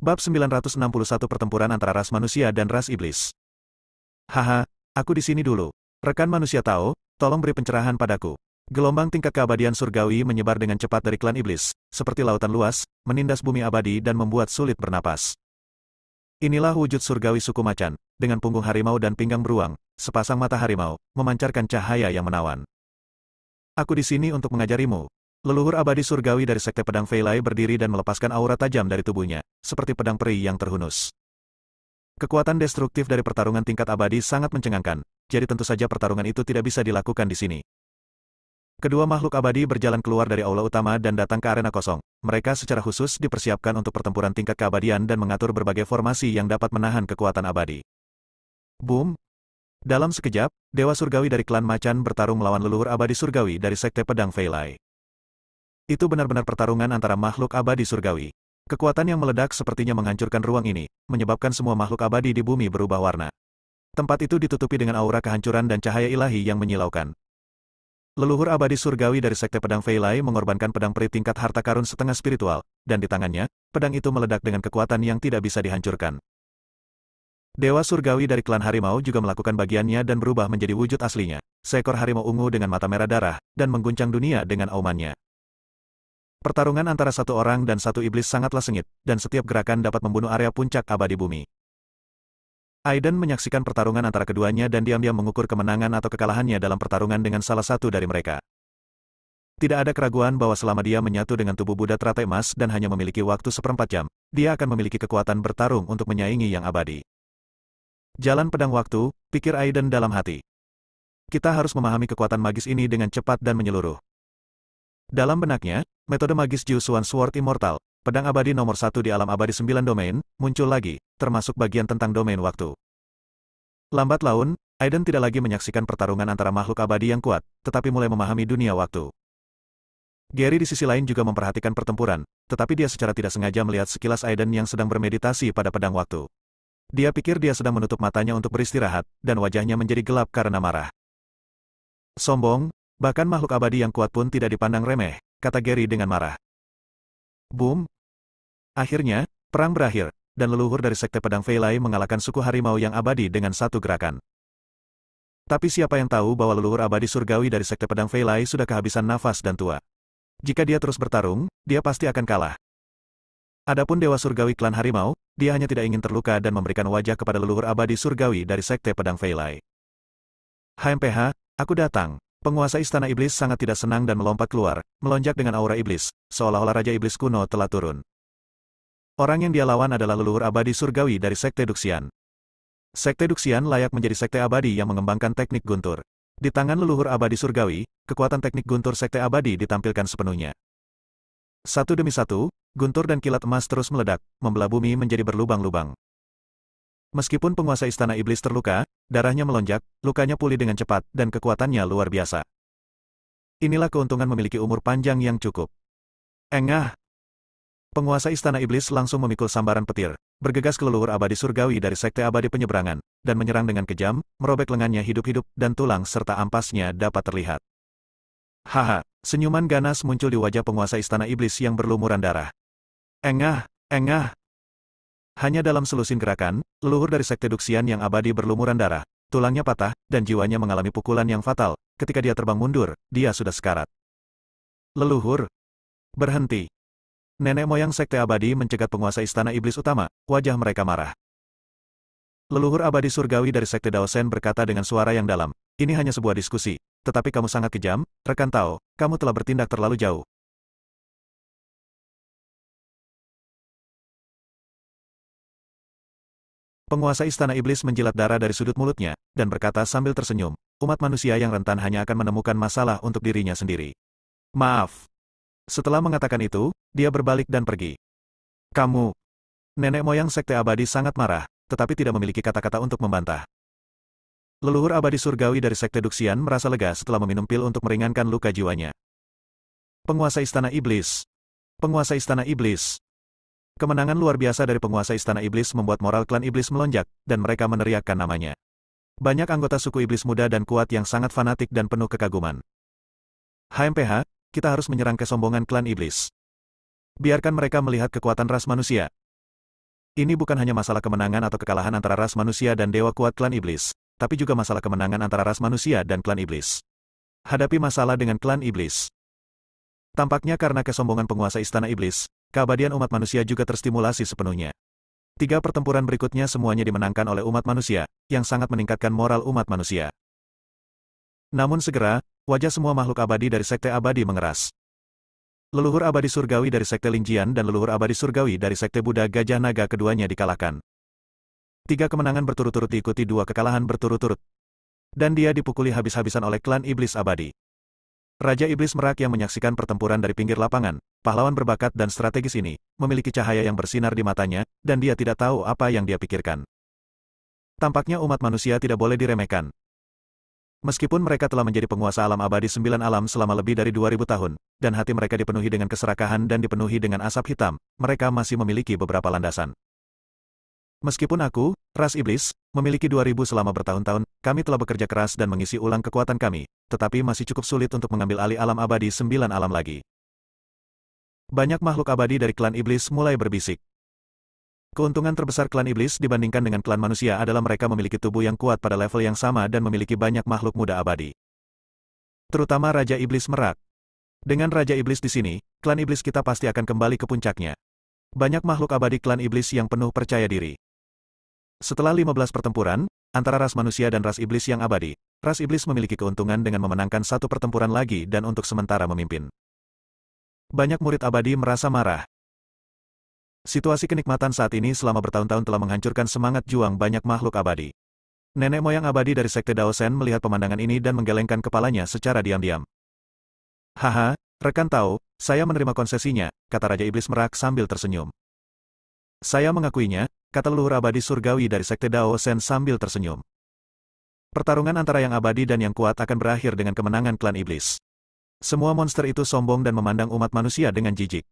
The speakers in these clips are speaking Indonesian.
Bab 961 Pertempuran antara ras manusia dan ras iblis. Haha, aku di sini dulu. Rekan manusia Tao, tolong beri pencerahan padaku. Gelombang tingkat keabadian surgawi menyebar dengan cepat dari klan iblis, seperti lautan luas, menindas bumi abadi dan membuat sulit bernapas. Inilah wujud surgawi suku macan, dengan punggung harimau dan pinggang beruang, sepasang mata harimau, memancarkan cahaya yang menawan. Aku di sini untuk mengajarimu. Leluhur abadi surgawi dari Sekte Pedang Fei Lai berdiri dan melepaskan aura tajam dari tubuhnya, seperti pedang peri yang terhunus. Kekuatan destruktif dari pertarungan tingkat abadi sangat mencengangkan, jadi tentu saja pertarungan itu tidak bisa dilakukan di sini. Kedua makhluk abadi berjalan keluar dari aula utama dan datang ke arena kosong. Mereka secara khusus dipersiapkan untuk pertempuran tingkat keabadian dan mengatur berbagai formasi yang dapat menahan kekuatan abadi. Boom! Dalam sekejap, Dewa Surgawi dari klan Macan bertarung melawan leluhur abadi surgawi dari Sekte Pedang Fei Lai. Itu benar-benar pertarungan antara makhluk abadi surgawi. Kekuatan yang meledak sepertinya menghancurkan ruang ini, menyebabkan semua makhluk abadi di bumi berubah warna. Tempat itu ditutupi dengan aura kehancuran dan cahaya ilahi yang menyilaukan. Leluhur abadi surgawi dari Sekte Pedang Fei Lai mengorbankan pedang peri tingkat harta karun setengah spiritual, dan di tangannya, pedang itu meledak dengan kekuatan yang tidak bisa dihancurkan. Dewa surgawi dari klan harimau juga melakukan bagiannya dan berubah menjadi wujud aslinya, seekor harimau ungu dengan mata merah darah, dan mengguncang dunia dengan aumannya. Pertarungan antara satu orang dan satu iblis sangatlah sengit, dan setiap gerakan dapat membunuh area puncak abadi bumi. Aiden menyaksikan pertarungan antara keduanya dan diam-diam mengukur kemenangan atau kekalahannya dalam pertarungan dengan salah satu dari mereka. Tidak ada keraguan bahwa selama dia menyatu dengan tubuh Buddha teratai emas dan hanya memiliki waktu 1/4 jam, dia akan memiliki kekuatan bertarung untuk menyaingi yang abadi. Jalan pedang waktu, pikir Aiden dalam hati. Kita harus memahami kekuatan magis ini dengan cepat dan menyeluruh. Dalam benaknya, metode magis Jiu Xuan Sword Immortal, pedang abadi nomor 1 di alam abadi 9 domain, muncul lagi, termasuk bagian tentang domain waktu. Lambat laun, Aiden tidak lagi menyaksikan pertarungan antara makhluk abadi yang kuat, tetapi mulai memahami dunia waktu. Gary di sisi lain juga memperhatikan pertempuran, tetapi dia secara tidak sengaja melihat sekilas Aiden yang sedang bermeditasi pada pedang waktu. Dia pikir dia sedang menutup matanya untuk beristirahat, dan wajahnya menjadi gelap karena marah. Sombong, bahkan makhluk abadi yang kuat pun tidak dipandang remeh, kata Gary dengan marah. Boom! Akhirnya, perang berakhir, dan leluhur dari Sekte Pedang Fei Lai mengalahkan suku harimau yang abadi dengan satu gerakan. Tapi siapa yang tahu bahwa leluhur abadi surgawi dari Sekte Pedang Fei Lai sudah kehabisan nafas dan tua. Jika dia terus bertarung, dia pasti akan kalah. Adapun Dewa Surgawi klan harimau, dia hanya tidak ingin terluka dan memberikan wajah kepada leluhur abadi surgawi dari Sekte Pedang Fei Lai. HMPH, aku datang. Penguasa Istana Iblis sangat tidak senang dan melompat keluar, melonjak dengan aura iblis, seolah-olah Raja Iblis kuno telah turun. Orang yang dia lawan adalah leluhur abadi surgawi dari Sekte Duxian. Sekte Duxian layak menjadi sekte abadi yang mengembangkan teknik guntur. Di tangan leluhur abadi surgawi, kekuatan teknik guntur sekte abadi ditampilkan sepenuhnya. Satu demi satu, guntur dan kilat emas terus meledak, membelah bumi menjadi berlubang-lubang. Meskipun penguasa Istana Iblis terluka, darahnya melonjak, lukanya pulih dengan cepat, dan kekuatannya luar biasa. Inilah keuntungan memiliki umur panjang yang cukup. Engah! Penguasa Istana Iblis langsung memikul sambaran petir, bergegas ke leluhur abadi surgawi dari Sekte Abadi Penyeberangan, dan menyerang dengan kejam, merobek lengannya hidup-hidup, dan tulang serta ampasnya dapat terlihat. Haha, senyuman ganas muncul di wajah penguasa Istana Iblis yang berlumuran darah. Engah! Engah! Hanya dalam selusin gerakan, leluhur dari Sekte Duxian yang abadi berlumuran darah, tulangnya patah, dan jiwanya mengalami pukulan yang fatal. Ketika dia terbang mundur, dia sudah sekarat. Leluhur! Berhenti! Nenek moyang Sekte Abadi mencegat penguasa Istana Iblis utama, wajah mereka marah. Leluhur abadi surgawi dari Sekte Daosen berkata dengan suara yang dalam, ini hanya sebuah diskusi, tetapi kamu sangat kejam, rekan Tao, kamu telah bertindak terlalu jauh. Penguasa Istana Iblis menjilat darah dari sudut mulutnya, dan berkata sambil tersenyum, umat manusia yang rentan hanya akan menemukan masalah untuk dirinya sendiri. Maaf. Setelah mengatakan itu, dia berbalik dan pergi. Kamu. Nenek moyang Sekte Abadi sangat marah, tetapi tidak memiliki kata-kata untuk membantah. Leluhur abadi surgawi dari Sekte Duxian merasa lega setelah meminum pil untuk meringankan luka jiwanya. Penguasa Istana Iblis. Penguasa Istana Iblis. Kemenangan luar biasa dari penguasa Istana Iblis membuat moral klan Iblis melonjak, dan mereka meneriakkan namanya. Banyak anggota suku Iblis muda dan kuat yang sangat fanatik dan penuh kekaguman. HMPH, kita harus menyerang kesombongan klan Iblis. Biarkan mereka melihat kekuatan ras manusia. Ini bukan hanya masalah kemenangan atau kekalahan antara ras manusia dan dewa kuat klan iblis, tapi juga masalah kemenangan antara ras manusia dan klan iblis. Hadapi masalah dengan klan iblis. Tampaknya karena kesombongan penguasa istana iblis, keabadian umat manusia juga terstimulasi sepenuhnya. 3 pertempuran berikutnya semuanya dimenangkan oleh umat manusia, yang sangat meningkatkan moral umat manusia. Namun segera, wajah semua makhluk abadi dari Sekte Abadi mengeras. Leluhur abadi surgawi dari Sekte Lingjian dan leluhur abadi surgawi dari Sekte Buddha Gajah Naga keduanya dikalahkan. 3 kemenangan berturut-turut diikuti 2 kekalahan berturut-turut. Dan dia dipukuli habis-habisan oleh klan iblis abadi. Raja Iblis Merak yang menyaksikan pertempuran dari pinggir lapangan, pahlawan berbakat dan strategis ini, memiliki cahaya yang bersinar di matanya, dan dia tidak tahu apa yang dia pikirkan. Tampaknya umat manusia tidak boleh diremehkan. Meskipun mereka telah menjadi penguasa alam abadi 9 alam selama lebih dari 2000 tahun, dan hati mereka dipenuhi dengan keserakahan dan dipenuhi dengan asap hitam, mereka masih memiliki beberapa landasan. Meskipun aku, ras iblis, memiliki 2000 selama bertahun-tahun, kami telah bekerja keras dan mengisi ulang kekuatan kami, tetapi masih cukup sulit untuk mengambil alih alam abadi 9 alam lagi. Banyak makhluk abadi dari klan iblis mulai berbisik. Keuntungan terbesar klan iblis dibandingkan dengan klan manusia adalah mereka memiliki tubuh yang kuat pada level yang sama dan memiliki banyak makhluk muda abadi. Terutama Raja Iblis Merak. Dengan Raja Iblis di sini, klan iblis kita pasti akan kembali ke puncaknya. Banyak makhluk abadi klan iblis yang penuh percaya diri. Setelah 15 pertempuran, antara ras manusia dan ras iblis yang abadi, ras iblis memiliki keuntungan dengan memenangkan 1 pertempuran lagi dan untuk sementara memimpin. Banyak murid abadi merasa marah. Situasi kenikmatan saat ini selama bertahun-tahun telah menghancurkan semangat juang banyak makhluk abadi. Nenek moyang abadi dari Sekte Daosen melihat pemandangan ini dan menggelengkan kepalanya secara diam-diam. Haha, rekan tahu, saya menerima konsesinya, kata Raja Iblis Merak sambil tersenyum. Saya mengakuinya, kata leluhur abadi surgawi dari Sekte Daosen sambil tersenyum. Pertarungan antara yang abadi dan yang kuat akan berakhir dengan kemenangan klan iblis. Semua monster itu sombong dan memandang umat manusia dengan jijik.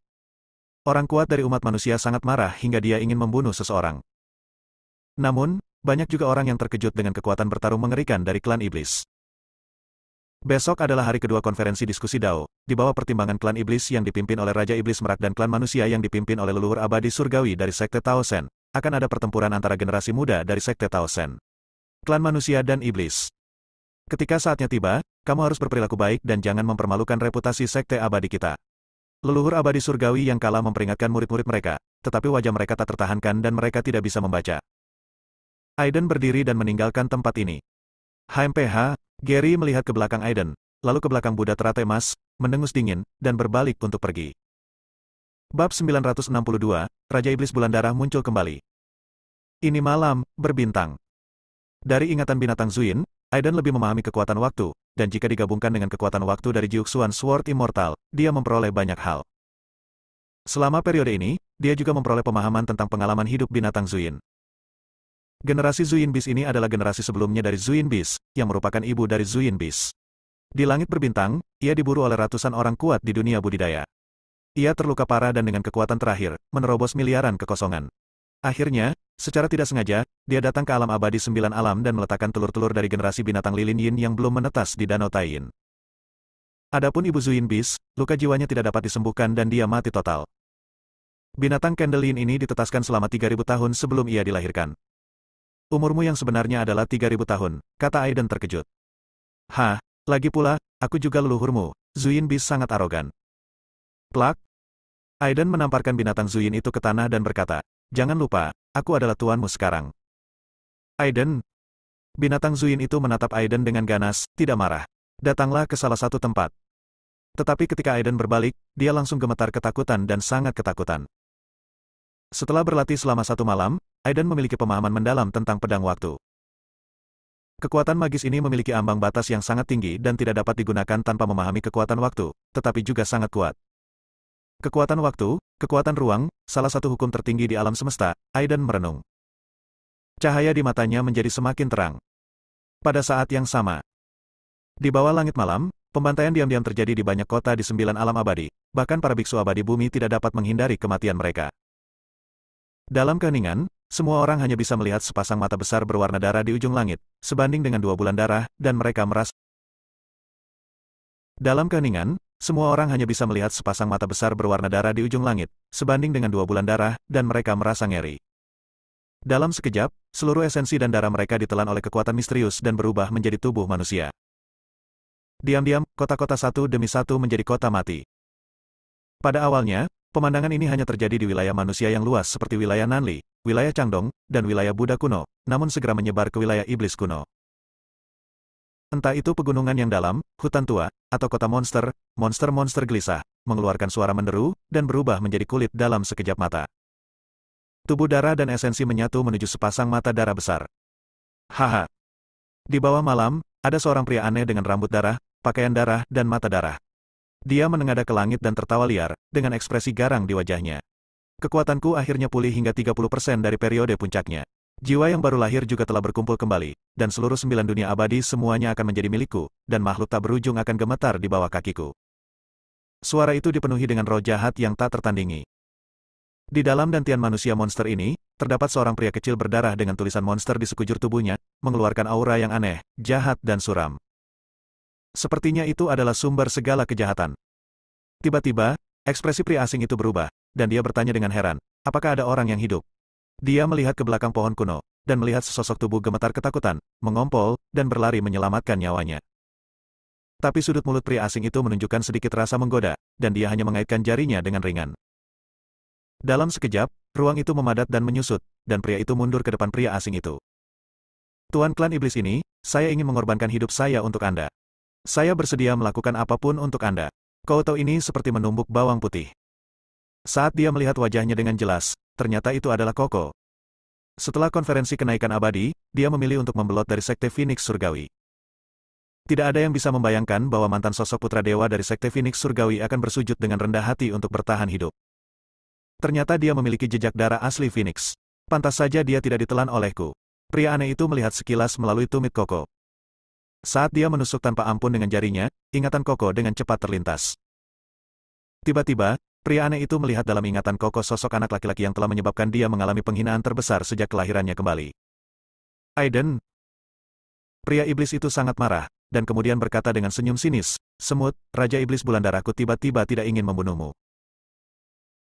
Orang kuat dari umat manusia sangat marah hingga dia ingin membunuh seseorang. Namun, banyak juga orang yang terkejut dengan kekuatan bertarung mengerikan dari klan iblis. Besok adalah hari kedua konferensi diskusi Dao, di bawah pertimbangan klan iblis yang dipimpin oleh Raja Iblis Merak dan klan manusia yang dipimpin oleh leluhur abadi surgawi dari Sekte Taosen. Akan ada pertempuran antara generasi muda dari Sekte Taosen. Klan manusia dan iblis. Ketika saatnya tiba, kamu harus berperilaku baik dan jangan mempermalukan reputasi Sekte Abadi kita. Leluhur abadi surgawi yang kalah memperingatkan murid-murid mereka, tetapi wajah mereka tak tertahankan dan mereka tidak bisa membaca. Aiden berdiri dan meninggalkan tempat ini. HMPH, Gary melihat ke belakang Aiden, lalu ke belakang Buddha teratai emas, mendengus dingin, dan berbalik untuk pergi. Bab 962, Raja Iblis Bulan Darah muncul kembali. Ini malam, berbintang. Dari ingatan binatang Zuin, Aiden lebih memahami kekuatan waktu, dan jika digabungkan dengan kekuatan waktu dari Jiuxuan Sword Immortal, dia memperoleh banyak hal. Selama periode ini, dia juga memperoleh pemahaman tentang pengalaman hidup binatang Zuin. Generasi Zuin Beast ini adalah generasi sebelumnya dari Zuin Beast, yang merupakan ibu dari Zuin Beast. Di langit berbintang, ia diburu oleh ratusan orang kuat di dunia budidaya. Ia terluka parah dan dengan kekuatan terakhir, menerobos miliaran kekosongan. Akhirnya, secara tidak sengaja, dia datang ke alam abadi 9 alam dan meletakkan telur-telur dari generasi binatang lilin yin yang belum menetas di Danau Taiyin. Adapun ibu Zuin Beast, luka jiwanya tidak dapat disembuhkan dan dia mati total. Binatang Candle Yin ini ditetaskan selama 3000 tahun sebelum ia dilahirkan. Umurmu yang sebenarnya adalah 3000 tahun, kata Aiden terkejut. Hah, lagi pula, aku juga leluhurmu, Zuin Beast sangat arogan. Plak. Aiden menamparkan binatang Zuin itu ke tanah dan berkata, jangan lupa, aku adalah tuanmu sekarang. Aiden. Binatang Zuin itu menatap Aiden dengan ganas, tidak marah. Datanglah ke salah satu tempat. Tetapi ketika Aiden berbalik, dia langsung gemetar ketakutan dan sangat ketakutan. Setelah berlatih selama 1 malam, Aiden memiliki pemahaman mendalam tentang pedang waktu. Kekuatan magis ini memiliki ambang batas yang sangat tinggi dan tidak dapat digunakan tanpa memahami kekuatan waktu, tetapi juga sangat kuat. Kekuatan waktu, kekuatan ruang, salah satu hukum tertinggi di alam semesta, Aiden merenung. Cahaya di matanya menjadi semakin terang. Pada saat yang sama, di bawah langit malam, pembantaian diam-diam terjadi di banyak kota di 9 alam abadi, bahkan para biksu abadi bumi tidak dapat menghindari kematian mereka. Dalam keheningan, semua orang hanya bisa melihat sepasang mata besar berwarna darah di ujung langit, sebanding dengan 2 bulan darah, dan mereka merasa. Dalam keheningan, semua orang hanya bisa melihat sepasang mata besar berwarna darah di ujung langit, sebanding dengan 2 bulan darah, dan mereka merasa ngeri. Dalam sekejap, seluruh esensi dan darah mereka ditelan oleh kekuatan misterius dan berubah menjadi tubuh manusia. Diam-diam, kota-kota satu demi satu menjadi kota mati. Pada awalnya, pemandangan ini hanya terjadi di wilayah manusia yang luas seperti wilayah Nanli, wilayah Changdong, dan wilayah Buddha kuno, namun segera menyebar ke wilayah iblis kuno. Entah itu pegunungan yang dalam, hutan tua, atau kota monster, monster-monster gelisah, mengeluarkan suara menderu, dan berubah menjadi kulit dalam sekejap mata. Tubuh darah dan esensi menyatu menuju sepasang mata darah besar. Haha. Di bawah malam, ada seorang pria aneh dengan rambut darah, pakaian darah, dan mata darah. Dia menengadah ke langit dan tertawa liar, dengan ekspresi garang di wajahnya. Kekuatanku akhirnya pulih hingga 30% dari periode puncaknya. Jiwa yang baru lahir juga telah berkumpul kembali, dan seluruh 9 dunia abadi semuanya akan menjadi milikku, dan makhluk tak berujung akan gemetar di bawah kakiku. Suara itu dipenuhi dengan roh jahat yang tak tertandingi. Di dalam dantian manusia monster ini, terdapat seorang pria kecil berdarah dengan tulisan monster di sekujur tubuhnya, mengeluarkan aura yang aneh, jahat dan suram. Sepertinya itu adalah sumber segala kejahatan. Tiba-tiba, ekspresi pria asing itu berubah, dan dia bertanya dengan heran, apakah ada orang yang hidup? Dia melihat ke belakang pohon kuno, dan melihat sesosok tubuh gemetar ketakutan, mengompol, dan berlari menyelamatkan nyawanya. Tapi sudut mulut pria asing itu menunjukkan sedikit rasa menggoda, dan dia hanya mengaitkan jarinya dengan ringan. Dalam sekejap, ruang itu memadat dan menyusut, dan pria itu mundur ke depan pria asing itu. Tuan klan iblis ini, saya ingin mengorbankan hidup saya untuk Anda. Saya bersedia melakukan apapun untuk Anda. Koutou ini seperti menumbuk bawang putih. Saat dia melihat wajahnya dengan jelas, ternyata itu adalah Koko. Setelah konferensi kenaikan abadi, dia memilih untuk membelot dari Sekte Phoenix Surgawi. Tidak ada yang bisa membayangkan bahwa mantan sosok putra dewa dari Sekte Phoenix Surgawi akan bersujud dengan rendah hati untuk bertahan hidup. Ternyata dia memiliki jejak darah asli Phoenix. Pantas saja dia tidak ditelan olehku. Pria aneh itu melihat sekilas melalui tumit Koko. Saat dia menusuk tanpa ampun dengan jarinya, ingatan Koko dengan cepat terlintas. Tiba-tiba, pria aneh itu melihat dalam ingatan Koko sosok anak laki-laki yang telah menyebabkan dia mengalami penghinaan terbesar sejak kelahirannya kembali. Aiden. Pria iblis itu sangat marah, dan kemudian berkata dengan senyum sinis, semut, Raja Iblis Bulan Darahku tiba-tiba tidak ingin membunuhmu.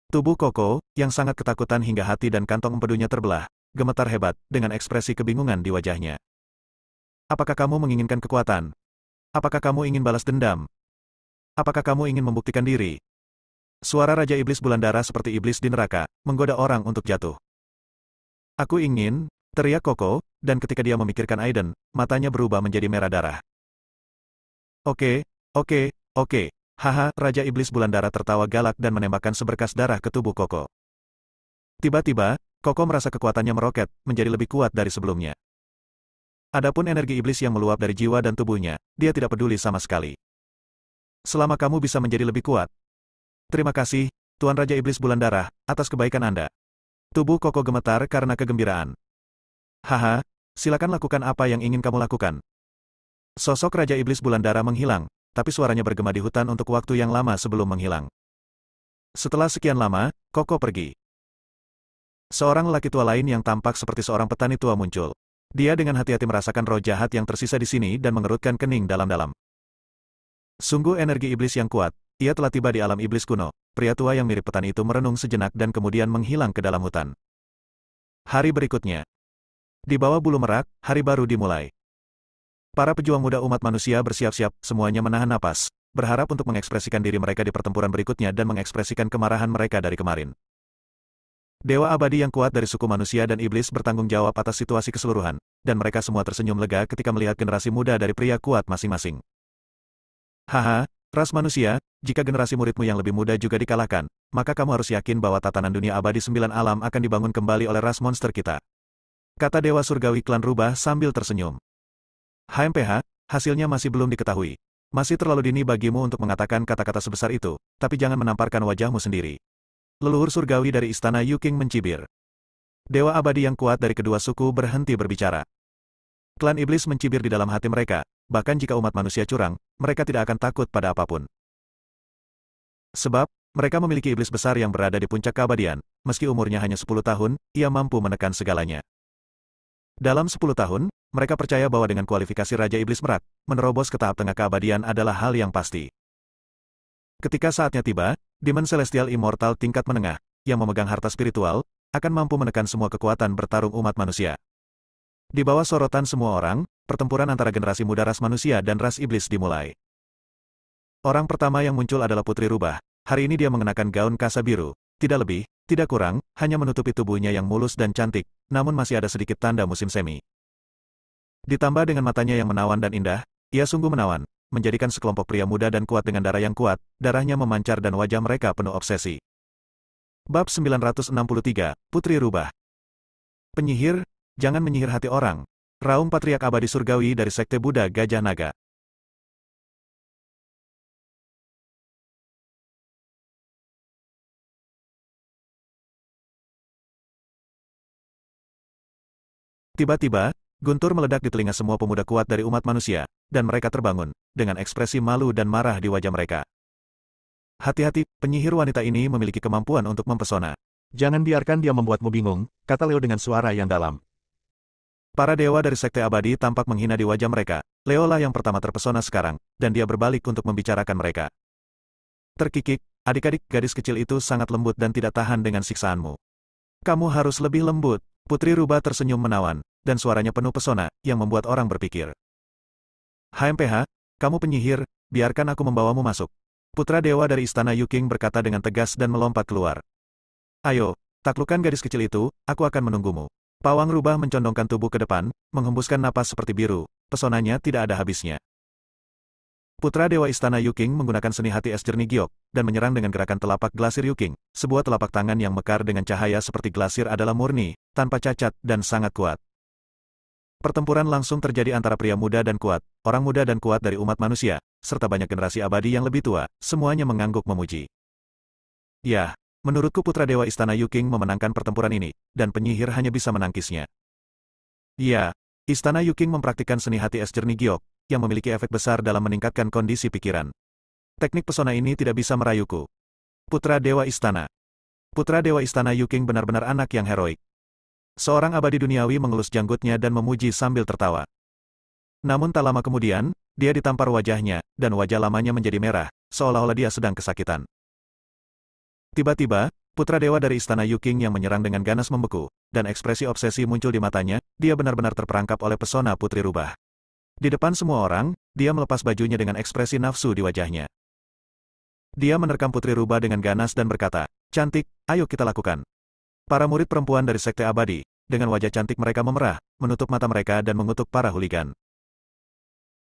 Tubuh Koko, yang sangat ketakutan hingga hati dan kantong empedunya terbelah, gemetar hebat, dengan ekspresi kebingungan di wajahnya. Apakah kamu menginginkan kekuatan? Apakah kamu ingin balas dendam? Apakah kamu ingin membuktikan diri? Suara Raja Iblis Bulan Darah seperti iblis di neraka, menggoda orang untuk jatuh. Aku ingin, teriak Koko, dan ketika dia memikirkan Aiden, matanya berubah menjadi merah darah. Oke. Haha, Raja Iblis Bulan Darah tertawa galak dan menembakkan seberkas darah ke tubuh Koko. Tiba-tiba, Koko merasa kekuatannya meroket, menjadi lebih kuat dari sebelumnya. Adapun energi iblis yang meluap dari jiwa dan tubuhnya, dia tidak peduli sama sekali. Selama kamu bisa menjadi lebih kuat. Terima kasih, Tuan Raja Iblis Bulan Darah, atas kebaikan Anda. Tubuh Koko gemetar karena kegembiraan. Haha, silakan lakukan apa yang ingin kamu lakukan. Sosok Raja Iblis Bulan Darah menghilang, tapi suaranya bergema di hutan untuk waktu yang lama sebelum menghilang. Setelah sekian lama, Koko pergi. Seorang lelaki tua lain yang tampak seperti seorang petani tua muncul. Dia dengan hati-hati merasakan roh jahat yang tersisa di sini dan mengerutkan kening dalam-dalam. Sungguh energi iblis yang kuat, ia telah tiba di alam iblis kuno. Pria tua yang mirip petani itu merenung sejenak dan kemudian menghilang ke dalam hutan. Hari berikutnya. Di bawah bulu merak, hari baru dimulai. Para pejuang muda umat manusia bersiap-siap, semuanya menahan napas, berharap untuk mengekspresikan diri mereka di pertempuran berikutnya dan mengekspresikan kemarahan mereka dari kemarin. Dewa abadi yang kuat dari suku manusia dan iblis bertanggung jawab atas situasi keseluruhan, dan mereka semua tersenyum lega ketika melihat generasi muda dari pria kuat masing-masing. Haha, ras manusia, jika generasi muridmu yang lebih muda juga dikalahkan, maka kamu harus yakin bahwa tatanan dunia abadi 9 alam akan dibangun kembali oleh ras monster kita. Kata Dewa Surgawi Klan Rubah sambil tersenyum. HMPH, hasilnya masih belum diketahui. Masih terlalu dini bagimu untuk mengatakan kata-kata sebesar itu, tapi jangan menamparkan wajahmu sendiri. Leluhur surgawi dari istana Yuking mencibir. Dewa abadi yang kuat dari kedua suku berhenti berbicara. Klan iblis mencibir di dalam hati mereka, bahkan jika umat manusia curang, mereka tidak akan takut pada apapun. Sebab, mereka memiliki iblis besar yang berada di puncak keabadian, meski umurnya hanya 10 tahun, ia mampu menekan segalanya. Dalam 10 tahun, mereka percaya bahwa dengan kualifikasi Raja Iblis Merak, menerobos ke tahap tengah keabadian adalah hal yang pasti. Ketika saatnya tiba, Demon Celestial Immortal tingkat menengah, yang memegang harta spiritual, akan mampu menekan semua kekuatan bertarung umat manusia. Di bawah sorotan semua orang, pertempuran antara generasi muda ras manusia dan ras iblis dimulai. Orang pertama yang muncul adalah Putri Rubah. Hari ini dia mengenakan gaun kasa biru. Tidak lebih, tidak kurang, hanya menutupi tubuhnya yang mulus dan cantik, namun masih ada sedikit tanda musim semi. Ditambah dengan matanya yang menawan dan indah, ia sungguh menawan, menjadikan sekelompok pria muda dan kuat dengan darah yang kuat, darahnya memancar dan wajah mereka penuh obsesi. Bab 963, Putri Rubah. Penyihir, jangan menyihir hati orang. Raung Patriark Abadi Surgawi dari Sekte Buddha Gajah Naga. Tiba-tiba, guntur meledak di telinga semua pemuda kuat dari umat manusia, dan mereka terbangun, dengan ekspresi malu dan marah di wajah mereka. Hati-hati, penyihir wanita ini memiliki kemampuan untuk mempesona. Jangan biarkan dia membuatmu bingung, kata Leo dengan suara yang dalam. Para dewa dari Sekte Abadi tampak menghina di wajah mereka. Leo lah yang pertama terpesona sekarang, dan dia berbalik untuk membicarakan mereka. Terkikik, adik-adik gadis kecil itu sangat lembut dan tidak tahan dengan siksaanmu. Kamu harus lebih lembut. Putri Rubah tersenyum menawan, dan suaranya penuh pesona, yang membuat orang berpikir. HMPH, kamu penyihir, biarkan aku membawamu masuk. Putra dewa dari istana Yuking berkata dengan tegas dan melompat keluar. Ayo, taklukkan gadis kecil itu, aku akan menunggumu. Pawang Rubah mencondongkan tubuh ke depan, menghembuskan napas seperti biru, pesonanya tidak ada habisnya. Putra Dewa Istana Yuking menggunakan seni hati es jernih giok, dan menyerang dengan gerakan telapak glasir Yuking. Sebuah telapak tangan yang mekar dengan cahaya seperti glasir adalah murni, tanpa cacat, dan sangat kuat. Pertempuran langsung terjadi antara pria muda dan kuat, orang muda dan kuat dari umat manusia, serta banyak generasi abadi yang lebih tua, semuanya mengangguk memuji. Ya, menurutku Putra Dewa Istana Yuking memenangkan pertempuran ini, dan penyihir hanya bisa menangkisnya. Ya, Istana Yuking mempraktikkan seni hati es jernih giok, yang memiliki efek besar dalam meningkatkan kondisi pikiran. Teknik pesona ini tidak bisa merayuku. Putra Dewa Istana. Putra Dewa Istana Yuking benar-benar anak yang heroik. Seorang abadi duniawi mengelus janggutnya dan memuji sambil tertawa. Namun tak lama kemudian, dia ditampar wajahnya, dan wajah lamanya menjadi merah, seolah-olah dia sedang kesakitan. Tiba-tiba, Putra Dewa dari Istana Yuking yang menyerang dengan ganas membeku, dan ekspresi obsesi muncul di matanya, dia benar-benar terperangkap oleh pesona Putri Rubah. Di depan semua orang, dia melepas bajunya dengan ekspresi nafsu di wajahnya. Dia menerkam Putri Rubah dengan ganas dan berkata, "Cantik, ayo kita lakukan." Para murid perempuan dari Sekte Abadi, dengan wajah cantik mereka memerah, menutup mata mereka dan mengutuk para huligan.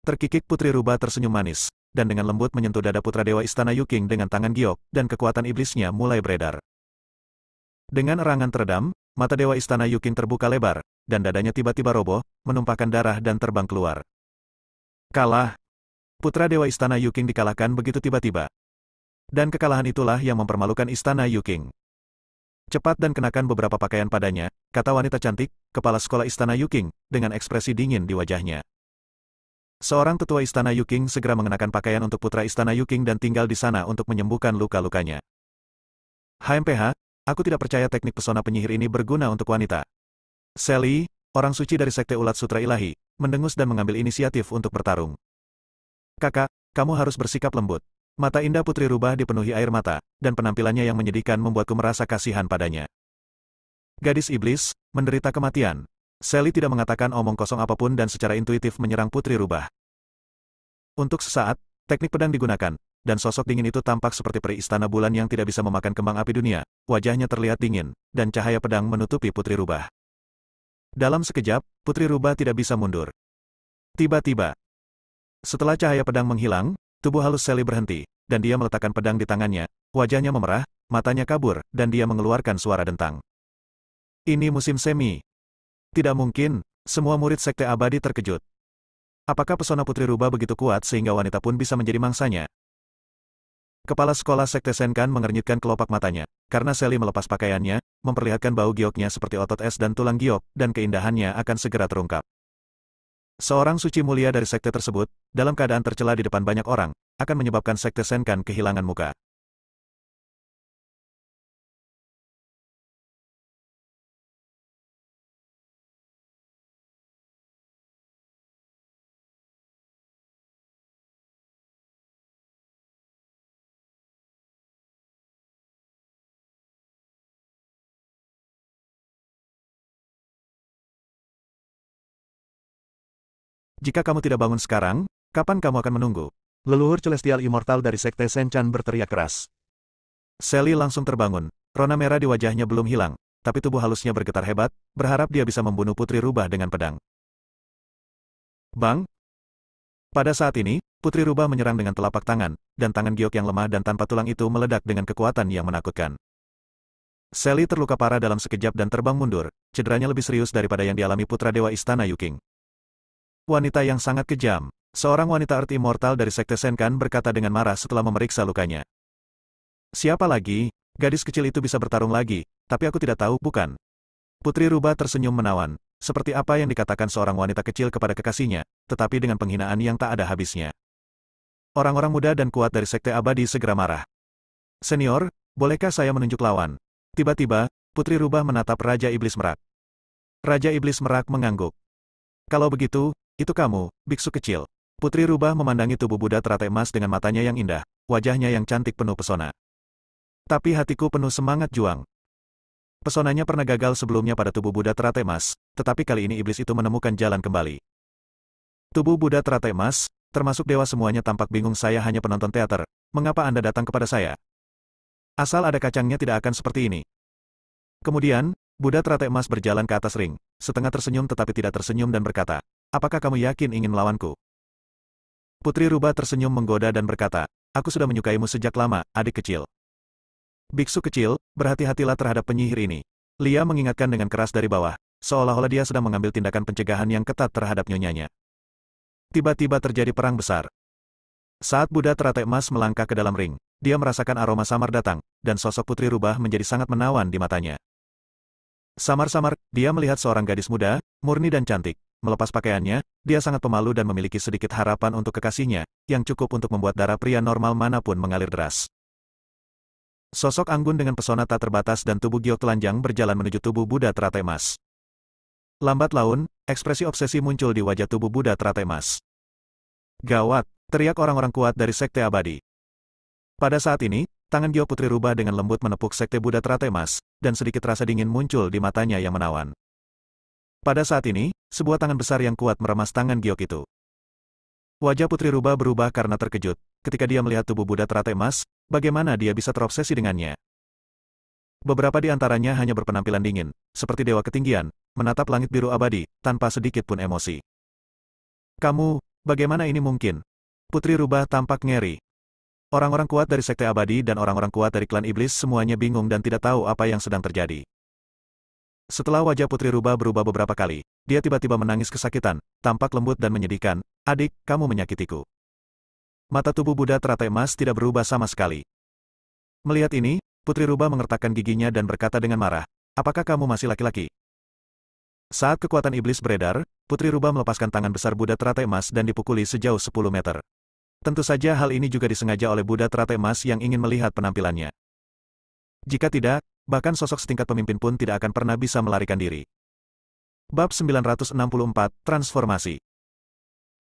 Terkikik Putri Rubah tersenyum manis, dan dengan lembut menyentuh dada Putra Dewa Istana Yuking dengan tangan giok, dan kekuatan iblisnya mulai beredar. Dengan erangan teredam, mata Dewa Istana Yuking terbuka lebar, dan dadanya tiba-tiba roboh, menumpahkan darah dan terbang keluar. Kalah. Putra Dewa Istana Yuking dikalahkan begitu tiba-tiba. Dan kekalahan itulah yang mempermalukan Istana Yuking. Cepat dan kenakan beberapa pakaian padanya, kata wanita cantik, kepala sekolah Istana Yuking, dengan ekspresi dingin di wajahnya. Seorang tetua Istana Yuking segera mengenakan pakaian untuk putra Istana Yuking dan tinggal di sana untuk menyembuhkan luka-lukanya. HMPH, aku tidak percaya teknik pesona penyihir ini berguna untuk wanita. Sally, orang suci dari Sekte Ulat Sutra Ilahi, mendengus dan mengambil inisiatif untuk bertarung. Kakak, kamu harus bersikap lembut. Mata indah Putri Rubah dipenuhi air mata, dan penampilannya yang menyedihkan membuatku merasa kasihan padanya. Gadis iblis, menderita kematian. Sally tidak mengatakan omong kosong apapun dan secara intuitif menyerang Putri Rubah. Untuk sesaat, teknik pedang digunakan, dan sosok dingin itu tampak seperti peri istana bulan yang tidak bisa memakan kembang api dunia. Wajahnya terlihat dingin, dan cahaya pedang menutupi Putri Rubah. Dalam sekejap, Putri Rubah tidak bisa mundur. Tiba-tiba, setelah cahaya pedang menghilang, tubuh halus Sally berhenti, dan dia meletakkan pedang di tangannya, wajahnya memerah, matanya kabur, dan dia mengeluarkan suara dentang. Ini musim semi. Tidak mungkin, semua murid Sekte Abadi terkejut. Apakah pesona Putri Rubah begitu kuat sehingga wanita pun bisa menjadi mangsanya? Kepala sekolah Sekte Senkan mengernyitkan kelopak matanya, karena Sally melepas pakaiannya, memperlihatkan bau gioknya seperti otot es dan tulang giok, dan keindahannya akan segera terungkap. Seorang suci mulia dari sekte tersebut, dalam keadaan tercela di depan banyak orang, akan menyebabkan Sekte Senkan kehilangan muka. Jika kamu tidak bangun sekarang, kapan kamu akan menunggu? Leluhur celestial immortal dari Sekte Senchan berteriak keras. Sally langsung terbangun. Rona merah di wajahnya belum hilang, tapi tubuh halusnya bergetar hebat, berharap dia bisa membunuh Putri Rubah dengan pedang. Bang! Pada saat ini, Putri Rubah menyerang dengan telapak tangan, dan tangan giok yang lemah dan tanpa tulang itu meledak dengan kekuatan yang menakutkan. Sally terluka parah dalam sekejap dan terbang mundur, cederanya lebih serius daripada yang dialami putra dewa istana Yuking. Wanita yang sangat kejam. Seorang wanita Earth Immortal dari Sekte Senkan berkata dengan marah setelah memeriksa lukanya. Siapa lagi? Gadis kecil itu bisa bertarung lagi, tapi aku tidak tahu, bukan? Putri Rubah tersenyum menawan, seperti apa yang dikatakan seorang wanita kecil kepada kekasihnya, tetapi dengan penghinaan yang tak ada habisnya. Orang-orang muda dan kuat dari Sekte Abadi segera marah. Senior, bolehkah saya menunjuk lawan? Tiba-tiba, Putri Rubah menatap Raja Iblis Merak. Raja Iblis Merak mengangguk. Kalau begitu, itu kamu, biksu kecil. Putri Rubah memandangi tubuh Buddha teratai emas dengan matanya yang indah, wajahnya yang cantik penuh pesona. Tapi hatiku penuh semangat juang. Pesonanya pernah gagal sebelumnya pada tubuh Buddha teratai emas, tetapi kali ini iblis itu menemukan jalan kembali. Tubuh Buddha teratai emas, termasuk dewa semuanya tampak bingung. Saya hanya penonton teater, mengapa Anda datang kepada saya? Asal ada kacangnya tidak akan seperti ini. Kemudian, Buddha teratai emas berjalan ke atas ring, setengah tersenyum tetapi tidak tersenyum dan berkata, apakah kamu yakin ingin melawanku? Putri Rubah tersenyum menggoda dan berkata, aku sudah menyukaimu sejak lama, adik kecil. Biksu kecil, berhati-hatilah terhadap penyihir ini. Lia mengingatkan dengan keras dari bawah, seolah-olah dia sedang mengambil tindakan pencegahan yang ketat terhadap nyonyanya. Tiba-tiba terjadi perang besar. Saat Buddha teratai emas melangkah ke dalam ring, dia merasakan aroma samar datang, dan sosok Putri Rubah menjadi sangat menawan di matanya. Samar-samar, dia melihat seorang gadis muda, murni dan cantik. Melepas pakaiannya, dia sangat pemalu dan memiliki sedikit harapan untuk kekasihnya, yang cukup untuk membuat darah pria normal manapun mengalir deras. Sosok anggun dengan pesona tak terbatas dan tubuh giok telanjang berjalan menuju tubuh Buddha teratai emas. Lambat laun, ekspresi obsesi muncul di wajah tubuh Buddha teratai emas. Gawat, teriak orang-orang kuat dari Sekte Abadi. Pada saat ini, tangan giok Putri Rubah dengan lembut menepuk Sekte Buddha teratai emas, dan sedikit rasa dingin muncul di matanya yang menawan. Pada saat ini, sebuah tangan besar yang kuat meremas tangan giok itu. Wajah Putri Rubah berubah karena terkejut, ketika dia melihat tubuh Buddha teratai emas, bagaimana dia bisa terobsesi dengannya. Beberapa di antaranya hanya berpenampilan dingin, seperti dewa ketinggian, menatap langit biru abadi, tanpa sedikit pun emosi. Kamu, bagaimana ini mungkin? Putri Rubah tampak ngeri. Orang-orang kuat dari Sekte Abadi dan orang-orang kuat dari klan iblis semuanya bingung dan tidak tahu apa yang sedang terjadi. Setelah wajah Putri Rubah berubah beberapa kali, dia tiba-tiba menangis kesakitan, tampak lembut dan menyedihkan. Adik, kamu menyakitiku. Mata tubuh Buddha teratai emas tidak berubah sama sekali. Melihat ini, Putri Rubah mengertakkan giginya dan berkata dengan marah, apakah kamu masih laki-laki? Saat kekuatan iblis beredar, Putri Rubah melepaskan tangan besar Buddha teratai emas dan dipukuli sejauh 10 meter. Tentu saja hal ini juga disengaja oleh Buddha teratai emas yang ingin melihat penampilannya. Jika tidak, bahkan sosok setingkat pemimpin pun tidak akan pernah bisa melarikan diri. Bab 964, Transformasi.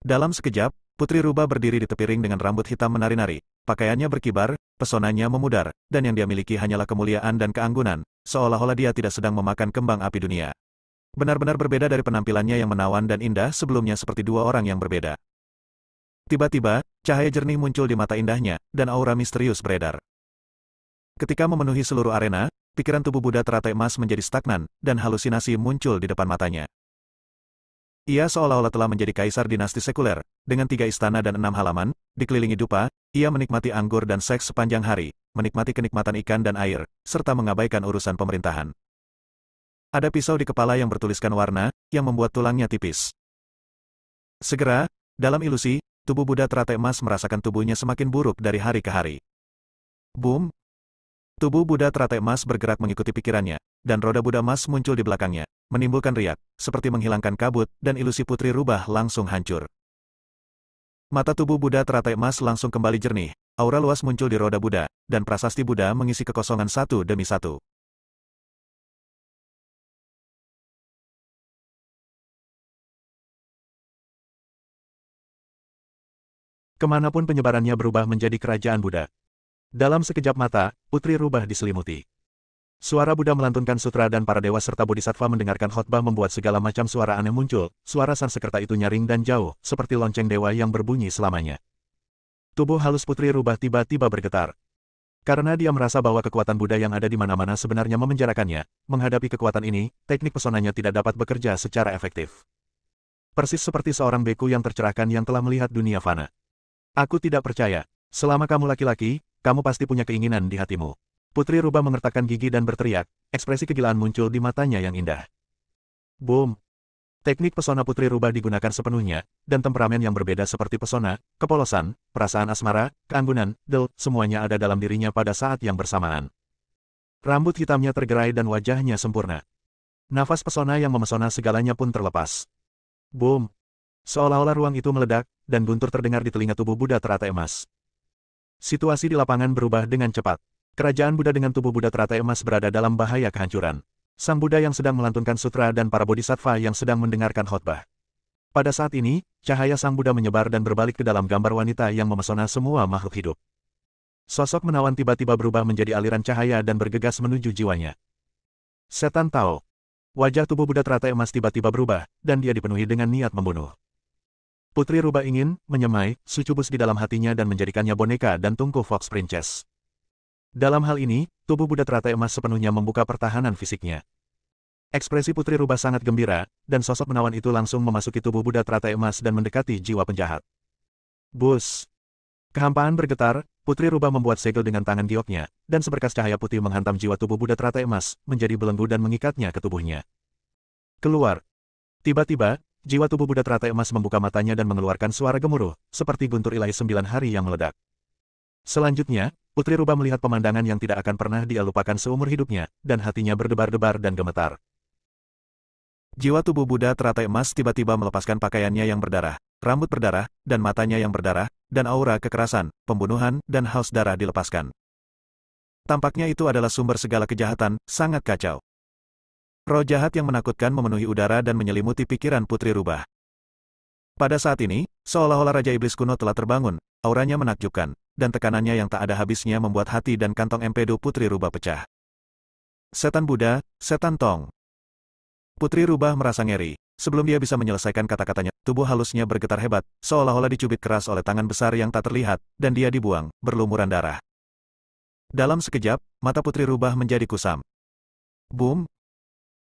Dalam sekejap, Putri Rubah berdiri di tepi ring dengan rambut hitam menari-nari, pakaiannya berkibar, pesonanya memudar, dan yang dia miliki hanyalah kemuliaan dan keanggunan, seolah-olah dia tidak sedang memakan kembang api dunia. Benar-benar berbeda dari penampilannya yang menawan dan indah sebelumnya seperti dua orang yang berbeda. Tiba-tiba, cahaya jernih muncul di mata indahnya, dan aura misterius beredar. Ketika memenuhi seluruh arena, pikiran tubuh Buddha teratai emas menjadi stagnan, dan halusinasi muncul di depan matanya. Ia seolah-olah telah menjadi kaisar dinasti sekuler, dengan 3 istana dan 6 halaman, dikelilingi dupa, ia menikmati anggur dan seks sepanjang hari, menikmati kenikmatan ikan dan air, serta mengabaikan urusan pemerintahan. Ada pisau di kepala yang bertuliskan warna, yang membuat tulangnya tipis. Segera, dalam ilusi, tubuh Buddha teratai emas merasakan tubuhnya semakin buruk dari hari ke hari. Boom! Tubuh Buddha teratai emas bergerak mengikuti pikirannya, dan roda Buddha emas muncul di belakangnya, menimbulkan riak, seperti menghilangkan kabut, dan ilusi Putri Rubah langsung hancur. Mata tubuh Buddha teratai emas langsung kembali jernih, aura luas muncul di roda Buddha, dan prasasti Buddha mengisi kekosongan satu demi satu. Kemanapun penyebarannya berubah menjadi kerajaan Buddha. Dalam sekejap mata, Putri Rubah diselimuti. Suara Buddha melantunkan sutra dan para dewa serta bodhisattva mendengarkan khotbah membuat segala macam suara aneh muncul. Suara Sansekerta itu nyaring dan jauh, seperti lonceng dewa yang berbunyi selamanya. Tubuh halus Putri Rubah tiba-tiba bergetar. Karena dia merasa bahwa kekuatan Buddha yang ada di mana-mana sebenarnya memenjarakannya, menghadapi kekuatan ini, teknik pesonanya tidak dapat bekerja secara efektif. Persis seperti seorang beku yang tercerahkan yang telah melihat dunia fana. Aku tidak percaya. Selama kamu laki-laki, kamu pasti punya keinginan di hatimu. Putri Rubah mengertakkan gigi dan berteriak, ekspresi kegilaan muncul di matanya yang indah. Boom! Teknik pesona Putri Rubah digunakan sepenuhnya, dan temperamen yang berbeda seperti pesona, kepolosan, perasaan asmara, keanggunan, semuanya ada dalam dirinya pada saat yang bersamaan. Rambut hitamnya tergerai dan wajahnya sempurna. Nafas pesona yang memesona segalanya pun terlepas. Boom! Seolah-olah ruang itu meledak, dan guntur terdengar di telinga tubuh Buddha teratai emas. Situasi di lapangan berubah dengan cepat. Kerajaan Buddha dengan tubuh Buddha teratai emas berada dalam bahaya kehancuran. Sang Buddha yang sedang melantunkan sutra dan para bodhisattva yang sedang mendengarkan khotbah. Pada saat ini, cahaya Sang Buddha menyebar dan berbalik ke dalam gambar wanita yang memesona semua makhluk hidup. Sosok menawan tiba-tiba berubah menjadi aliran cahaya dan bergegas menuju jiwanya. Setan Tao. Wajah tubuh Buddha teratai emas tiba-tiba berubah, dan dia dipenuhi dengan niat membunuh. Putri Rubah ingin menyemai sucubus di dalam hatinya dan menjadikannya boneka dan tungku Fox Princess. Dalam hal ini, tubuh Buddha teratai emas sepenuhnya membuka pertahanan fisiknya. Ekspresi Putri Rubah sangat gembira, dan sosok menawan itu langsung memasuki tubuh Buddha teratai emas dan mendekati jiwa penjahat. Bus! Kehampaan bergetar, Putri Rubah membuat segel dengan tangan gioknya, dan seberkas cahaya putih menghantam jiwa tubuh Buddha teratai emas, menjadi belenggu dan mengikatnya ke tubuhnya. Keluar! Tiba-tiba, jiwa tubuh Buddha teratai emas membuka matanya dan mengeluarkan suara gemuruh, seperti guntur ilahi 9 hari yang meledak. Selanjutnya, Putri Rubah melihat pemandangan yang tidak akan pernah dia lupakan seumur hidupnya, dan hatinya berdebar-debar dan gemetar. Jiwa tubuh Buddha teratai emas tiba-tiba melepaskan pakaiannya yang berdarah, rambut berdarah, dan matanya yang berdarah, dan aura kekerasan, pembunuhan, dan haus darah dilepaskan. Tampaknya itu adalah sumber segala kejahatan, sangat kacau. Roh jahat yang menakutkan memenuhi udara dan menyelimuti pikiran Putri Rubah. Pada saat ini, seolah-olah Raja Iblis kuno telah terbangun, auranya menakjubkan, dan tekanannya yang tak ada habisnya membuat hati dan kantong empedu Putri Rubah pecah. Setan Buddha, Setan Tong. Putri Rubah merasa ngeri. Sebelum dia bisa menyelesaikan kata-katanya, tubuh halusnya bergetar hebat, seolah-olah dicubit keras oleh tangan besar yang tak terlihat, dan dia dibuang, berlumuran darah. Dalam sekejap, mata Putri Rubah menjadi kusam. Boom!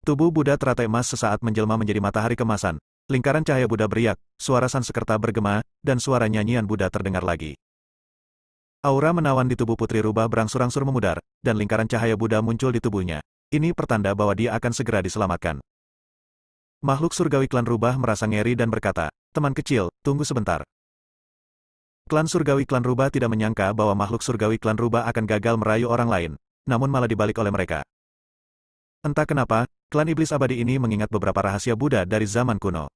Tubuh Buddha teratai emas sesaat menjelma menjadi matahari kemasan. Lingkaran cahaya Buddha beriak, suara Sansekerta bergema, dan suara nyanyian Buddha terdengar lagi. Aura menawan di tubuh Putri Rubah berangsur-angsur memudar, dan lingkaran cahaya Buddha muncul di tubuhnya. Ini pertanda bahwa dia akan segera diselamatkan. Makhluk surgawi klan Rubah merasa ngeri dan berkata, "Teman kecil, tunggu sebentar." Klan surgawi klan Rubah tidak menyangka bahwa makhluk surgawi klan Rubah akan gagal merayu orang lain, namun malah dibalik oleh mereka. Entah kenapa, klan iblis abadi ini mengingat beberapa rahasia Buddha dari zaman kuno.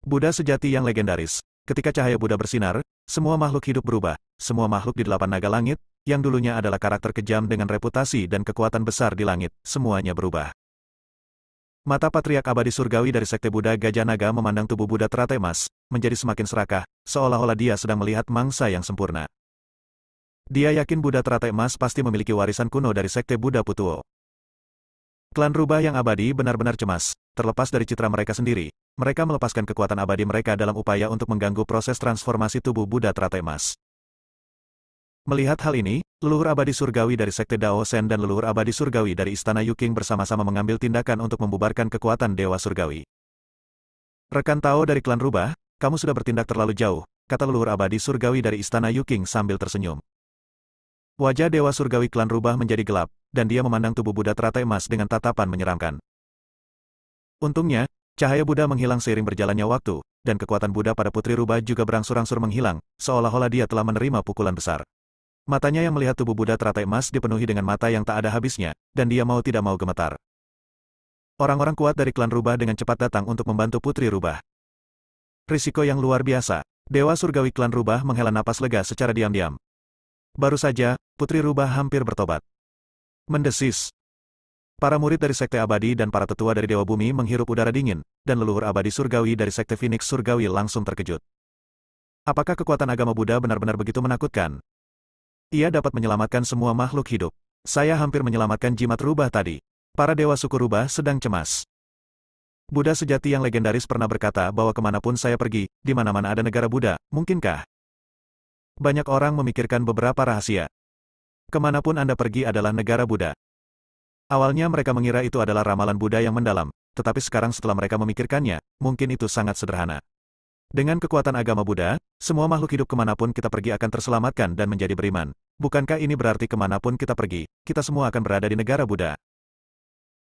Buddha sejati yang legendaris. Ketika cahaya Buddha bersinar, semua makhluk hidup berubah. Semua makhluk di 8 naga langit, yang dulunya adalah karakter kejam dengan reputasi dan kekuatan besar di langit, semuanya berubah. Mata Patriark Abadi Surgawi dari Sekte Buddha Gajah Naga memandang tubuh Buddha teratai emas, menjadi semakin serakah, seolah-olah dia sedang melihat mangsa yang sempurna. Dia yakin Buddha teratai emas pasti memiliki warisan kuno dari Sekte Buddha Putuo. Klan Rubah yang abadi benar-benar cemas, terlepas dari citra mereka sendiri. Mereka melepaskan kekuatan abadi mereka dalam upaya untuk mengganggu proses transformasi tubuh Buddha teratai emas. Melihat hal ini, leluhur abadi surgawi dari Sekte Dao Sen dan leluhur abadi surgawi dari Istana Yuking bersama-sama mengambil tindakan untuk membubarkan kekuatan Dewa Surgawi. "Rekan Tao dari klan Rubah, kamu sudah bertindak terlalu jauh," kata leluhur abadi surgawi dari Istana Yuking sambil tersenyum. Wajah Dewa Surgawi klan Rubah menjadi gelap, dan dia memandang tubuh Buddha teratai emas dengan tatapan menyeramkan. Untungnya, cahaya Buddha menghilang seiring berjalannya waktu, dan kekuatan Buddha pada Putri Rubah juga berangsur-angsur menghilang, seolah-olah dia telah menerima pukulan besar. Matanya yang melihat tubuh Buddha teratai emas dipenuhi dengan mata yang tak ada habisnya, dan dia mau tidak mau gemetar. Orang-orang kuat dari klan Rubah dengan cepat datang untuk membantu Putri Rubah. Risiko yang luar biasa. Dewa Surgawi klan Rubah menghela napas lega secara diam-diam. Baru saja, Putri Rubah hampir bertobat. Mendesis. Para murid dari Sekte Abadi dan para tetua dari Dewa Bumi menghirup udara dingin, dan leluhur abadi surgawi dari Sekte Phoenix Surgawi langsung terkejut. Apakah kekuatan agama Buddha benar-benar begitu menakutkan? Ia dapat menyelamatkan semua makhluk hidup. Saya hampir menyelamatkan jimat rubah tadi. Para dewa suku rubah sedang cemas. Buddha sejati yang legendaris pernah berkata bahwa kemanapun saya pergi, di mana-mana ada negara Buddha, mungkinkah? Banyak orang memikirkan beberapa rahasia. Kemanapun Anda pergi adalah negara Buddha. Awalnya mereka mengira itu adalah ramalan Buddha yang mendalam, tetapi sekarang setelah mereka memikirkannya, mungkin itu sangat sederhana. Dengan kekuatan agama Buddha, semua makhluk hidup kemanapun kita pergi akan terselamatkan dan menjadi beriman. Bukankah ini berarti kemanapun kita pergi, kita semua akan berada di negara Buddha?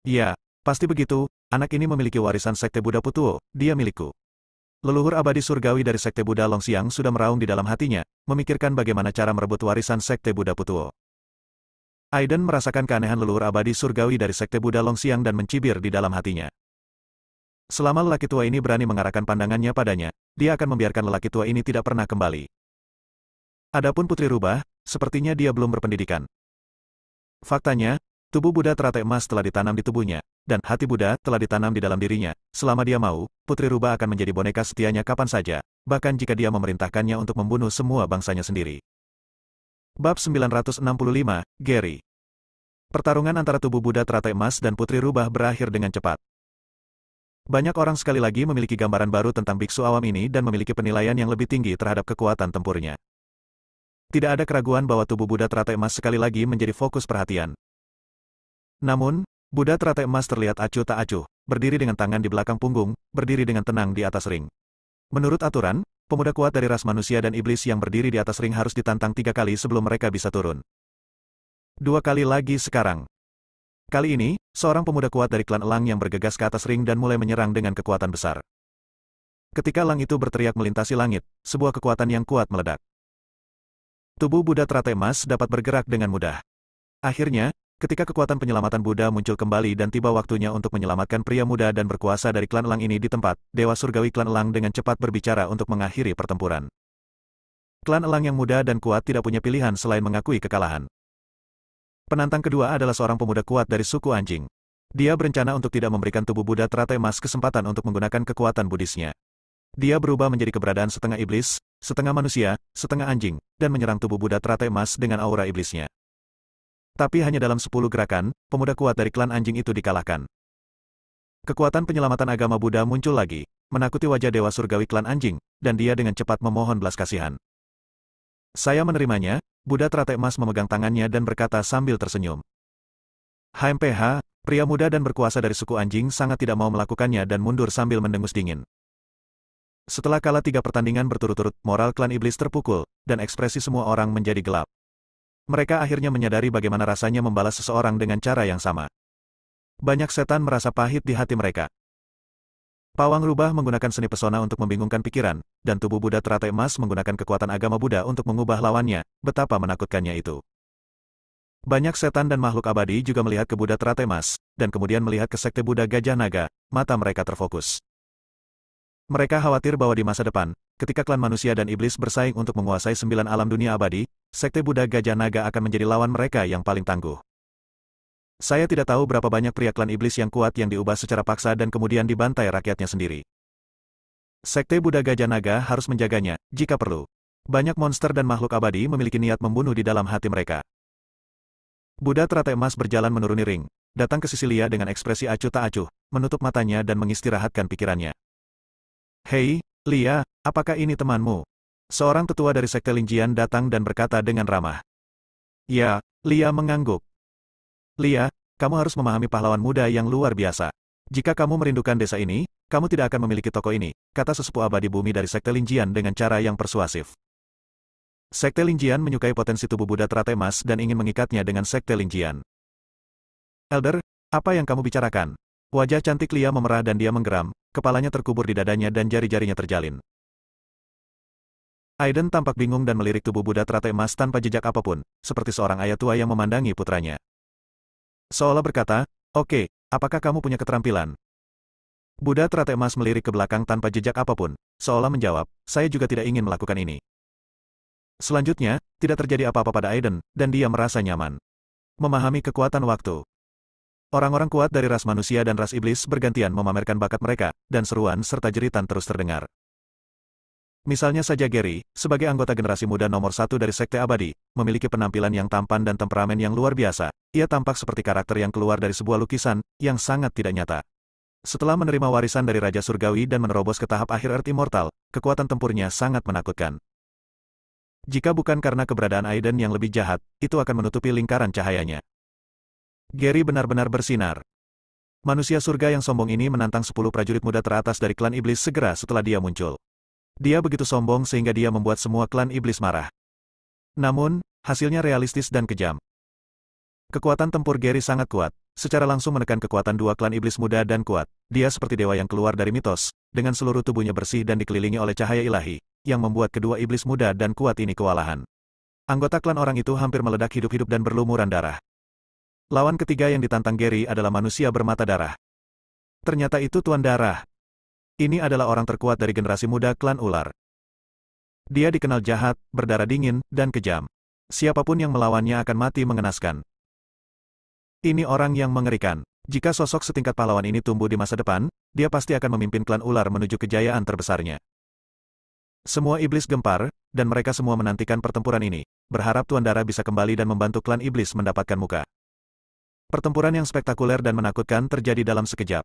Ya, pasti begitu, anak ini memiliki warisan Sekte Buddha Putuo, dia milikku. Leluhur abadi surgawi dari Sekte Buddha Longxiang sudah meraung di dalam hatinya, memikirkan bagaimana cara merebut warisan Sekte Buddha Putuo. Aiden merasakan keanehan leluhur abadi surgawi dari Sekte Buddha Longxiang dan mencibir di dalam hatinya. Selama lelaki tua ini berani mengarahkan pandangannya padanya, dia akan membiarkan lelaki tua ini tidak pernah kembali. Adapun Putri Rubah, sepertinya dia belum berpendidikan. Faktanya, tubuh Buddha teratai emas telah ditanam di tubuhnya, dan hati Buddha telah ditanam di dalam dirinya. Selama dia mau, Putri Rubah akan menjadi boneka setianya kapan saja, bahkan jika dia memerintahkannya untuk membunuh semua bangsanya sendiri. Bab 965, Gary. Pertarungan antara tubuh Buddha teratai emas dan Putri Rubah berakhir dengan cepat. Banyak orang sekali lagi memiliki gambaran baru tentang biksu awam ini dan memiliki penilaian yang lebih tinggi terhadap kekuatan tempurnya. Tidak ada keraguan bahwa tubuh Buddha teratai emas sekali lagi menjadi fokus perhatian. Namun, Buddha teratai emas terlihat acuh tak acuh, berdiri dengan tangan di belakang punggung, berdiri dengan tenang di atas ring. Menurut aturan, pemuda kuat dari ras manusia dan iblis yang berdiri di atas ring harus ditantang 3 kali sebelum mereka bisa turun. 2 kali lagi sekarang. Kali ini, seorang pemuda kuat dari klan elang yang bergegas ke atas ring dan mulai menyerang dengan kekuatan besar. Ketika elang itu berteriak melintasi langit, sebuah kekuatan yang kuat meledak. Tubuh Buddha teratai emas dapat bergerak dengan mudah. Akhirnya, ketika kekuatan penyelamatan Buddha muncul kembali dan tiba waktunya untuk menyelamatkan pria muda dan berkuasa dari klan elang ini di tempat, Dewa Surgawi klan elang dengan cepat berbicara untuk mengakhiri pertempuran. Klan elang yang muda dan kuat tidak punya pilihan selain mengakui kekalahan. Penantang kedua adalah seorang pemuda kuat dari suku anjing. Dia berencana untuk tidak memberikan tubuh Buddha teratai emas kesempatan untuk menggunakan kekuatan Buddhisnya. Dia berubah menjadi keberadaan setengah iblis, setengah manusia, setengah anjing, dan menyerang tubuh Buddha teratai emas dengan aura iblisnya. Tapi hanya dalam 10 gerakan, pemuda kuat dari klan anjing itu dikalahkan. Kekuatan penyelamatan agama Buddha muncul lagi, menakuti wajah Dewa Surgawi klan anjing, dan dia dengan cepat memohon belas kasihan. Saya menerimanya, Buddha teratai emas memegang tangannya dan berkata sambil tersenyum. HMPH, pria muda dan berkuasa dari suku anjing sangat tidak mau melakukannya dan mundur sambil mendengus dingin. Setelah kalah 3 pertandingan berturut-turut, moral klan iblis terpukul, dan ekspresi semua orang menjadi gelap. Mereka akhirnya menyadari bagaimana rasanya membalas seseorang dengan cara yang sama. Banyak setan merasa pahit di hati mereka. Pawang rubah menggunakan seni pesona untuk membingungkan pikiran, dan tubuh Buddha teratai emas menggunakan kekuatan agama Buddha untuk mengubah lawannya, betapa menakutkannya itu. Banyak setan dan makhluk abadi juga melihat ke Buddha teratai emas, dan kemudian melihat ke Sekte Buddha Gajah Naga, mata mereka terfokus. Mereka khawatir bahwa di masa depan, ketika klan manusia dan iblis bersaing untuk menguasai 9 alam dunia abadi, Sekte Buddha Gajah Naga akan menjadi lawan mereka yang paling tangguh. Saya tidak tahu berapa banyak pria klan iblis yang kuat yang diubah secara paksa dan kemudian dibantai rakyatnya sendiri. Sekte Buddha Gajah Naga harus menjaganya, jika perlu. Banyak monster dan makhluk abadi memiliki niat membunuh di dalam hati mereka. Buddha teratai emas berjalan menuruni ring, datang ke sisi Lia dengan ekspresi acuh tak acuh, menutup matanya dan mengistirahatkan pikirannya. Hei, Lia, apakah ini temanmu? Seorang tetua dari Sekte Lingjian datang dan berkata dengan ramah. Ya, Lia mengangguk. Lia, kamu harus memahami pahlawan muda yang luar biasa. Jika kamu merindukan desa ini, kamu tidak akan memiliki toko ini, kata sesepuh abadi bumi dari Sekte Lingjian dengan cara yang persuasif. Sekte Lingjian menyukai potensi tubuh Buddha teratai emas dan ingin mengikatnya dengan Sekte Lingjian. Elder, apa yang kamu bicarakan? Wajah cantik Lia memerah dan dia menggeram, kepalanya terkubur di dadanya dan jari-jarinya terjalin. Aiden tampak bingung dan melirik tubuh Buddha teratai emas tanpa jejak apapun, seperti seorang ayah tua yang memandangi putranya. Seolah berkata, oke, apakah kamu punya keterampilan? Buddha teratai emas melirik ke belakang tanpa jejak apapun, seolah menjawab, saya juga tidak ingin melakukan ini. Selanjutnya, tidak terjadi apa-apa pada Aiden, dan dia merasa nyaman. Memahami kekuatan waktu. Orang-orang kuat dari ras manusia dan ras iblis bergantian memamerkan bakat mereka, dan seruan serta jeritan terus terdengar. Misalnya saja Gary, sebagai anggota generasi muda nomor 1 dari Sekte Abadi, memiliki penampilan yang tampan dan temperamen yang luar biasa. Ia tampak seperti karakter yang keluar dari sebuah lukisan, yang sangat tidak nyata. Setelah menerima warisan dari Raja Surgawi dan menerobos ke tahap akhir Earth Immortal, kekuatan tempurnya sangat menakutkan. Jika bukan karena keberadaan Aiden yang lebih jahat, itu akan menutupi lingkaran cahayanya. Gary benar-benar bersinar. Manusia surga yang sombong ini menantang 10 prajurit muda teratas dari klan iblis segera setelah dia muncul. Dia begitu sombong sehingga dia membuat semua klan iblis marah. Namun, hasilnya realistis dan kejam. Kekuatan tempur Gary sangat kuat, secara langsung menekan kekuatan dua klan iblis muda dan kuat. Dia seperti dewa yang keluar dari mitos, dengan seluruh tubuhnya bersih dan dikelilingi oleh cahaya ilahi, yang membuat kedua iblis muda dan kuat ini kewalahan. Anggota klan orang itu hampir meledak hidup-hidup dan berlumuran darah. Lawan ketiga yang ditantang Gary adalah manusia bermata darah. Ternyata itu Tuan Darah. Ini adalah orang terkuat dari generasi muda klan ular. Dia dikenal jahat, berdarah dingin, dan kejam. Siapapun yang melawannya akan mati mengenaskan. Ini orang yang mengerikan. Jika sosok setingkat pahlawan ini tumbuh di masa depan, dia pasti akan memimpin klan ular menuju kejayaan terbesarnya. Semua iblis gempar, dan mereka semua menantikan pertempuran ini, berharap Tuan Darah bisa kembali dan membantu klan iblis mendapatkan muka. Pertempuran yang spektakuler dan menakutkan terjadi dalam sekejap.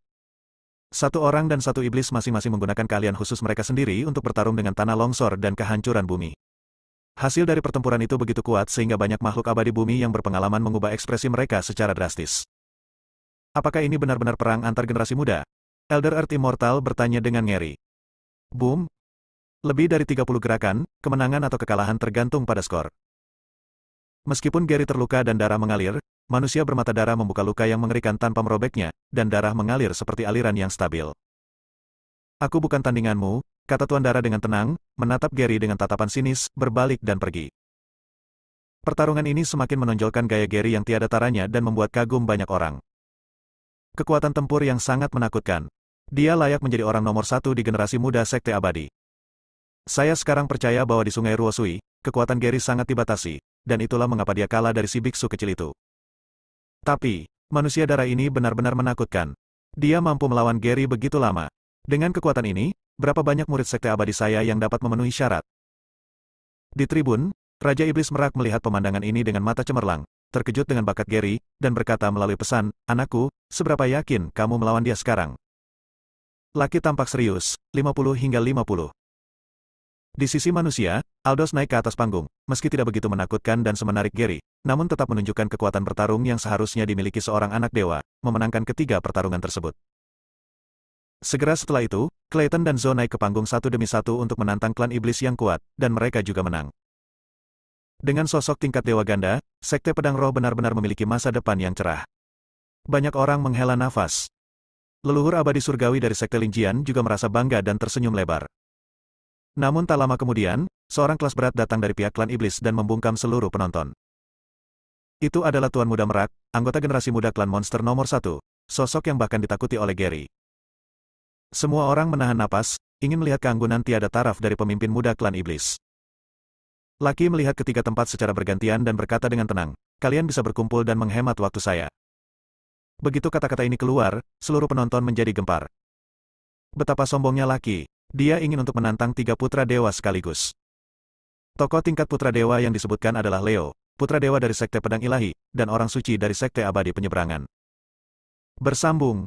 Satu orang dan satu iblis masing-masing menggunakan keahlian khusus mereka sendiri untuk bertarung dengan tanah longsor dan kehancuran bumi. Hasil dari pertempuran itu begitu kuat sehingga banyak makhluk abadi bumi yang berpengalaman mengubah ekspresi mereka secara drastis. Apakah ini benar-benar perang antar generasi muda? Elder Earth Immortal bertanya dengan ngeri. Boom! Lebih dari 30 gerakan, kemenangan atau kekalahan tergantung pada skor. Meskipun Gary terluka dan darah mengalir, manusia bermata darah membuka luka yang mengerikan tanpa merobeknya, dan darah mengalir seperti aliran yang stabil. Aku bukan tandinganmu, kata Tuan Darah dengan tenang, menatap Gary dengan tatapan sinis, berbalik dan pergi. Pertarungan ini semakin menonjolkan gaya Gary yang tiada taranya dan membuat kagum banyak orang. Kekuatan tempur yang sangat menakutkan. Dia layak menjadi orang nomor 1 di generasi muda Sekte Abadi. Saya sekarang percaya bahwa di Sungai Ruosui, kekuatan Gary sangat dibatasi, dan itulah mengapa dia kalah dari si biksu kecil itu. Tapi, manusia darah ini benar-benar menakutkan. Dia mampu melawan Gary begitu lama. Dengan kekuatan ini, berapa banyak murid Sekte Abadi saya yang dapat memenuhi syarat? Di tribun, Raja Iblis Merak melihat pemandangan ini dengan mata cemerlang, terkejut dengan bakat Gary, dan berkata melalui pesan, "Anakku, seberapa yakin kamu melawan dia sekarang?" Laki tampak serius, 50 hingga 50. Di sisi manusia, Aldos naik ke atas panggung, meski tidak begitu menakutkan dan semenarik Gary, namun tetap menunjukkan kekuatan bertarung yang seharusnya dimiliki seorang anak dewa, memenangkan ketiga pertarungan tersebut. Segera setelah itu, Clayton dan Zoe naik ke panggung satu demi satu untuk menantang klan iblis yang kuat, dan mereka juga menang. Dengan sosok tingkat dewa ganda, Sekte Pedang Roh benar-benar memiliki masa depan yang cerah. Banyak orang menghela nafas. Leluhur abadi surgawi dari Sekte Linjian juga merasa bangga dan tersenyum lebar. Namun tak lama kemudian, seorang kelas berat datang dari pihak klan iblis dan membungkam seluruh penonton. Itu adalah Tuan Muda Merak, anggota generasi muda klan monster nomor 1, sosok yang bahkan ditakuti oleh Gary. Semua orang menahan napas, ingin melihat keanggunan tiada taraf dari pemimpin muda klan iblis. Laki melihat ketiga tempat secara bergantian dan berkata dengan tenang, "Kalian bisa berkumpul dan menghemat waktu saya." Begitu kata-kata ini keluar, seluruh penonton menjadi gempar. Betapa sombongnya Laki. Dia ingin untuk menantang 3 putra dewa sekaligus. Tokoh tingkat putra dewa yang disebutkan adalah Leo, putra dewa dari Sekte Pedang Ilahi, dan orang suci dari Sekte Abadi Penyeberangan. Bersambung.